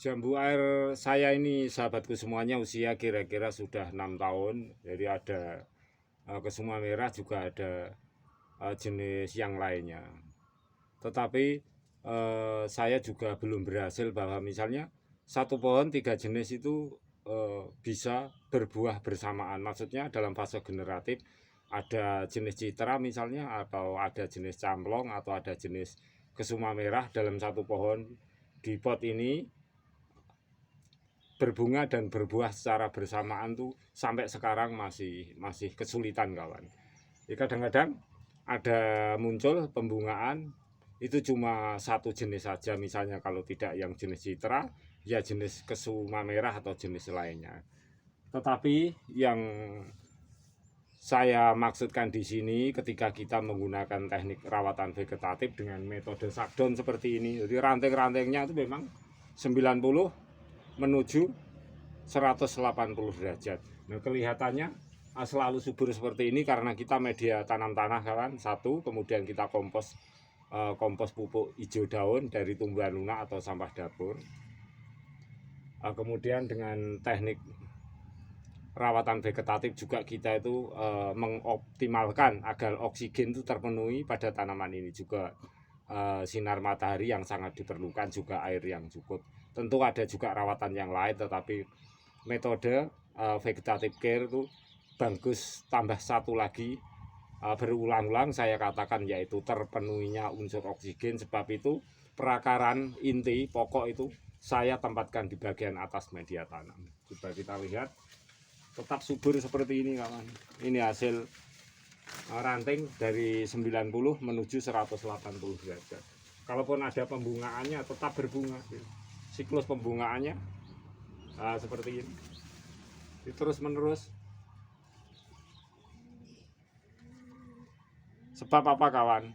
Jambu air saya ini sahabatku semuanya usia kira-kira sudah 6 tahun. Jadi ada kesuma merah, juga ada jenis yang lainnya. Tetapi saya juga belum berhasil bahwa misalnya satu pohon 3 jenis itu bisa berbuah bersamaan. Maksudnya dalam fase generatif ada jenis citra misalnya, atau ada jenis camplong, atau ada jenis kesuma merah dalam satu pohon di pot ini berbunga dan berbuah secara bersamaan tuh sampai sekarang masih kesulitan kawan. Jadi kadang-kadang ada muncul pembungaan itu cuma satu jenis saja, misalnya kalau tidak yang jenis citra ya jenis kesuma merah atau jenis lainnya. Tetapi yang saya maksudkan di sini ketika kita menggunakan teknik rawatan vegetatif dengan metode shutdown seperti ini, jadi ranting-rantingnya itu memang 90 menuju 180 derajat. Nah, kelihatannya selalu subur seperti ini karena kita media tanam tanah kawan, satu, kemudian kita kompos pupuk hijau daun dari tumbuhan lunak atau sampah dapur. Kemudian dengan teknik rawatan vegetatif juga kita itu mengoptimalkan agar oksigen itu terpenuhi pada tanaman ini, juga sinar matahari yang sangat diperlukan, juga air yang cukup. Tentu ada juga rawatan yang lain, tetapi metode vegetative care itu bagus tambah satu lagi, berulang-ulang saya katakan, yaitu terpenuhinya unsur oksigen. Sebab itu perakaran inti pokok itu saya tempatkan di bagian atas media tanam. Coba kita lihat, tetap subur seperti ini kawan. Ini hasil ranting dari 90 menuju 180 derajat. Kalaupun ada pembungaannya tetap berbunga. Siklus pembungaannya seperti ini, terus menerus. Sebab apa kawan?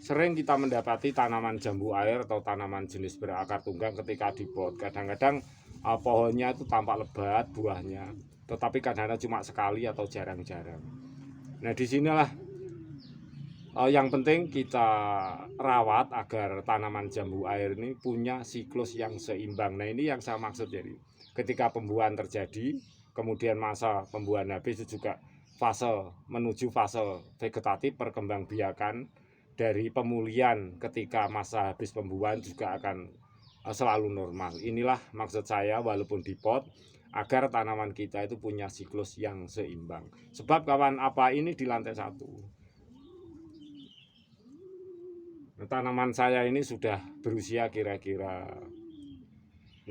Sering kita mendapati tanaman jambu air atau tanaman jenis berakar tunggang ketika di pot, kadang-kadang pohonnya itu tampak lebat buahnya, tetapi kadang-kadang cuma sekali atau jarang-jarang. Nah, disinilah yang penting kita rawat agar tanaman jambu air ini punya siklus yang seimbang. Nah, ini yang saya maksud. Jadi ketika pembuahan terjadi, kemudian masa pembuahan habis, itu juga fase menuju fase vegetatif perkembangbiakan dari pemulihan ketika masa habis pembuahan juga akan selalu normal. Inilah maksud saya walaupun di pot, agar tanaman kita itu punya siklus yang seimbang. Sebab kawan, apa ini di lantai satu, tanaman saya ini sudah berusia kira-kira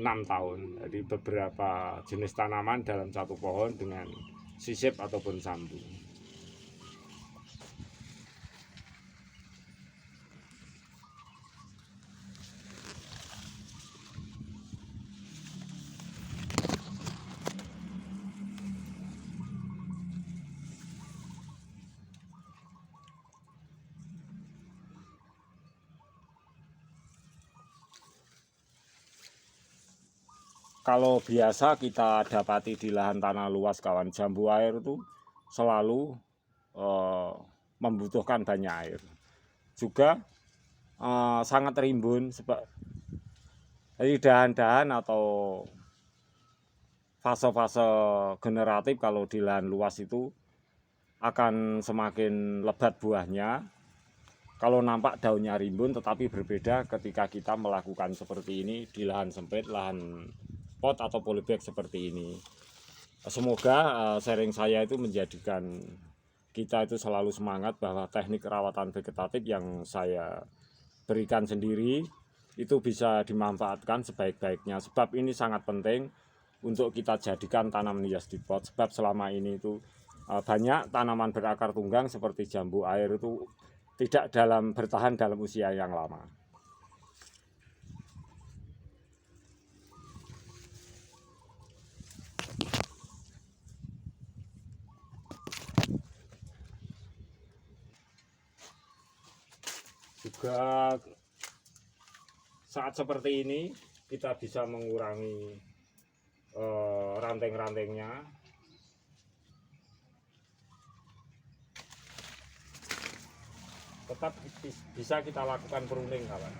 6 tahun. Jadi beberapa jenis tanaman dalam satu pohon dengan sisip ataupun sambung. Kalau biasa kita dapati di lahan tanah luas kawan, jambu air itu selalu membutuhkan banyak air. Juga sangat rimbun, sebab dari dahan-dahan atau fase-fase generatif kalau di lahan luas itu akan semakin lebat buahnya. Kalau nampak daunnya rimbun, tetapi berbeda ketika kita melakukan seperti ini di lahan sempit, lahan pot atau polybag seperti ini. Semoga sharing saya itu menjadikan kita itu selalu semangat bahwa teknik rawatan vegetatif yang saya berikan sendiri itu bisa dimanfaatkan sebaik-baiknya. Sebab ini sangat penting untuk kita jadikan tanaman hias di pot. Sebab selama ini itu banyak tanaman berakar tunggang seperti jambu air itu tidak bertahan dalam usia yang lama. Juga saat seperti ini kita bisa mengurangi ranting-rantingnya. Tetap bisa kita lakukan pruning kawan.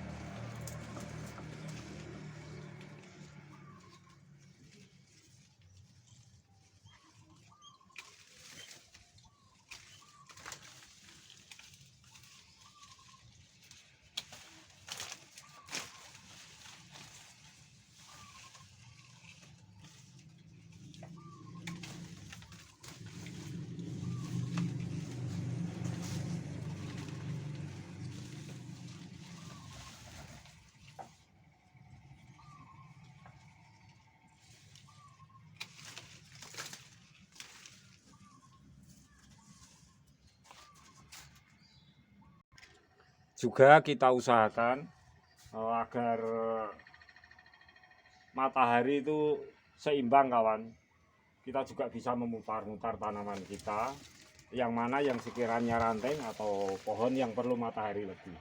juga kita usahakan agar matahari itu seimbang kawan. Kita juga bisa memutar-mutar tanaman kita, yang mana yang sekiranya ranting atau pohon yang perlu matahari lebih.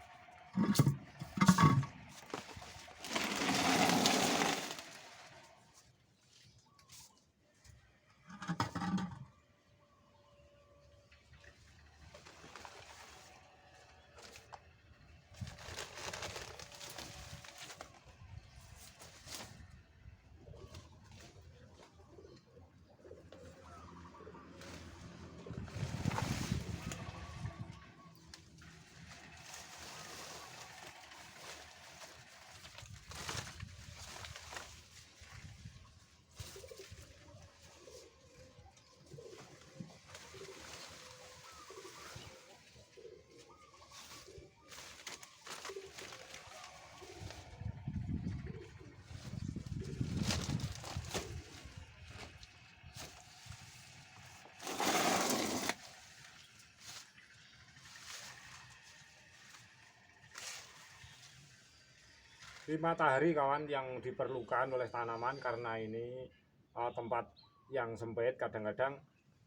Di matahari kawan yang diperlukan oleh tanaman, karena ini tempat yang sempit, kadang-kadang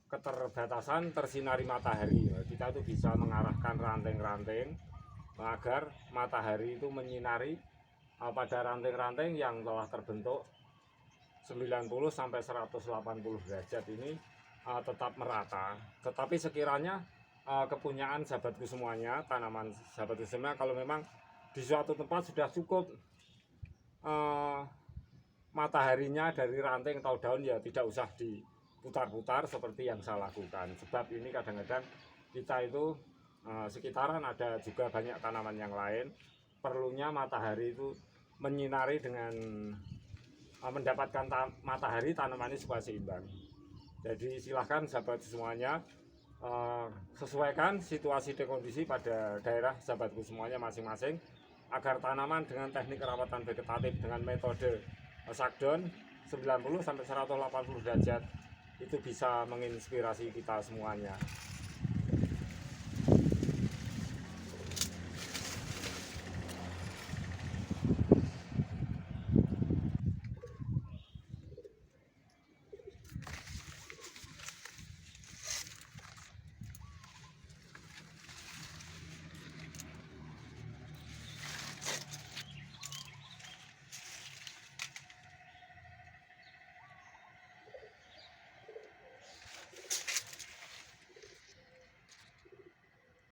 keterbatasan tersinari matahari. Kita itu bisa mengarahkan ranting-ranting agar matahari itu menyinari pada ranting-ranting yang telah terbentuk 90 sampai 180 derajat ini tetap merata. Tetapi sekiranya kepunyaan sahabatku semuanya, tanaman sahabatku semuanya, kalau memang di suatu tempat sudah cukup mataharinya dari ranting atau daun, ya tidak usah diputar-putar seperti yang saya lakukan. Sebab ini kadang-kadang kita itu sekitaran ada juga banyak tanaman yang lain, perlunya matahari itu menyinari dengan mendapatkan matahari tanaman ini supaya seimbang. Jadi silahkan sahabat semuanya sesuaikan situasi dan kondisi pada daerah sahabatku semuanya masing-masing, agar tanaman dengan teknik perawatan vegetatif dengan metode shutdown 90 sampai 180 derajat itu bisa menginspirasi kita semuanya.